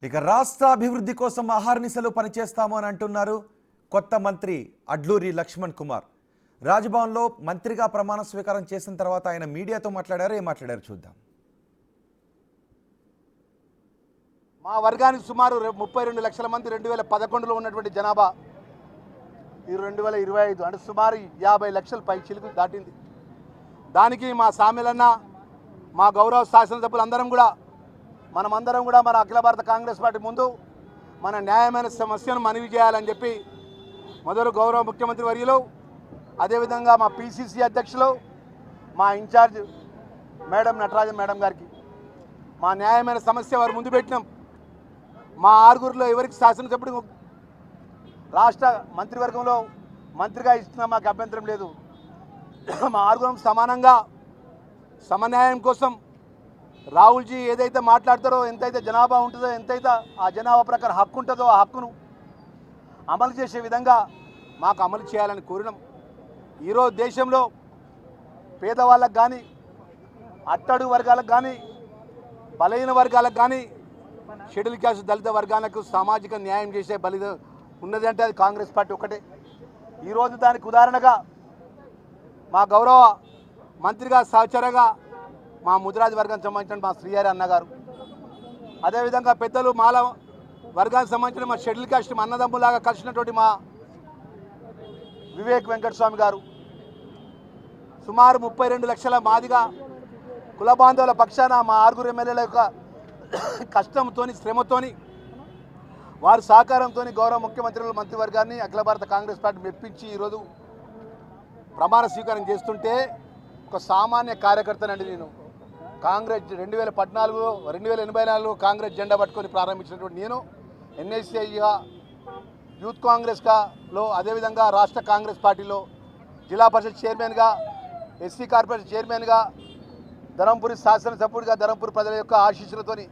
ఇక రాష్ట్ర అభివృద్ధి కోసం అహర్నిశలు పనిచేస్తాము అని అంటున్నారు కొత్త మంత్రి అడ్లూరి లక్ష్మణ్ కుమార్. రాజ్భవన్లో మంత్రిగా ప్రమాణ స్వీకారం చేసిన తర్వాత ఆయన మీడియాతో మాట్లాడారు. ఏం మాట్లాడారు చూద్దాం. మా వర్గానికి సుమారు 32 లక్షల మంది 2011లో ఉన్నటువంటి జనాభా ఈ 2025 అంటే సుమారు 50 లక్షల పై చిలుకు దాటింది. దానికి మా సామెలన్న మా గౌరవ శాసనసభ్యులు అందరం కూడా మనమందరం కూడా మన అఖిల భారత కాంగ్రెస్ పార్టీ ముందు మన న్యాయమైన సమస్యను మనవి చేయాలని చెప్పి మొదలు గౌరవ ముఖ్యమంత్రి వర్యులు, అదేవిధంగా మా పిసిసి అధ్యక్షులు, మా ఇన్ఛార్జ్ మేడం నటరాజన్ మేడం గారికి మా న్యాయమైన సమస్య వారు ముందు పెట్టినాం. మా ఆరుగురిలో ఎవరికి శాసనసభ్యుడు రాష్ట్ర మంత్రివర్గంలో మంత్రిగా ఇస్తున్నా మాకు అభ్యంతరం లేదు. మా ఆరుగురం సమానంగా సమన్యాయం కోసం రాహుల్జీ ఏదైతే మాట్లాడతారో, ఎంతైతే జనాభా ఉంటుందో, ఎంతైతే ఆ జనాభా ప్రకారం హక్కు ఉంటుందో ఆ హక్కును అమలు చేసే విధంగా మాకు అమలు చేయాలని కోరినాం. ఈరోజు దేశంలో పేదవాళ్ళకు కానీ, అట్టడుగు వర్గాలకు కానీ, బలహీన వర్గాలకు కానీ, షెడ్యూల్ క్యాస్ట్ దళిత వర్గాలకు సామాజిక న్యాయం చేసే ఉన్నది అంటే అది కాంగ్రెస్ పార్టీ ఒకటే. ఈరోజు దానికి ఉదాహరణగా మా గౌరవ మంత్రిగా సహచరగా మా ముదిరాజ్ వర్గానికి సంబంధించిన మా శ్రీహరి అన్నగారు, అదేవిధంగా పెద్దలు మాల వర్గానికి సంబంధించిన మా షెడ్యూల్ క్యాస్ట్ అన్నదమ్ములాగా కలిసినటువంటి మా వివేక్ వెంకటస్వామి గారు, సుమారు 32 లక్షల మాదిగా కుల బాంధవుల పక్షాన మా ఆరుగురు ఎమ్మెల్యేల యొక్క కష్టంతో శ్రమతో వారి సహకారంతో గౌరవ ముఖ్యమంత్రులు మంత్రివర్గాన్ని అఖిల భారత కాంగ్రెస్ పార్టీ మెప్పించి ఈరోజు ప్రమాణ స్వీకారం చేస్తుంటే ఒక సామాన్య కార్యకర్తనండి నేను. కాంగ్రెస్ 2084 కాంగ్రెస్ జెండా పట్టుకొని ప్రారంభించినటువంటి నేను ఎన్ఎస్ఐగా యూత్ కాంగ్రెస్లో, అదేవిధంగా రాష్ట్ర కాంగ్రెస్ పార్టీలో జిల్లా పరిషత్ చైర్మన్గా, ఎస్సీ కార్పొరేషన్ చైర్మన్గా, ధర్మపురి శాసనసభ్యుడిగా ధర్మపురి ప్రజల యొక్క ఆశీస్సులతోని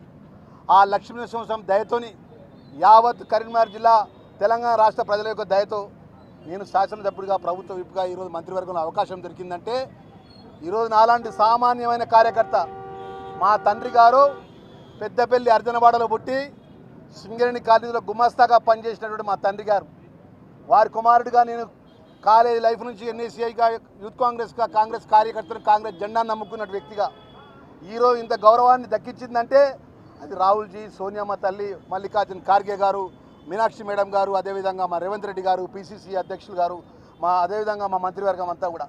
ఆ లక్ష్మీనరసింహస్వామి దయతోని యావత్ కరీంనగర్ జిల్లా తెలంగాణ రాష్ట్ర ప్రజల యొక్క దయతో నేను శాసనసభ్యుడిగా ప్రభుత్వ విప్గా ఈరోజు మంత్రివర్గంలో అవకాశం దొరికిందంటే ఈరోజు నాలాంటి సామాన్యమైన కార్యకర్త, మా తండ్రి గారు పెద్దపల్లి అర్జనవాడలో పుట్టి సింగరేణి కాలేజీలో గుమాస్తాగా పనిచేసినటువంటి మా తండ్రి గారు, వారి కుమారుడిగా నేను కాలేజీ లైఫ్ నుంచి ఎన్ఎస్సీఐగా, యూత్ కాంగ్రెస్గా, కాంగ్రెస్ కార్యకర్తలు, కాంగ్రెస్ జెండాను నమ్ముకున్న వ్యక్తిగా ఈరోజు ఇంత గౌరవాన్ని దక్కించిందంటే అది రాహుల్జీ, సోనియామ్మ తల్లి, మల్లికార్జున్ ఖార్గే గారు, మీనాక్షి మేడం గారు, అదేవిధంగా మా రేవంత్ రెడ్డి గారు, పిసిసి అధ్యక్షులు గారు, అదేవిధంగా మా మంత్రివర్గం అంతా కూడా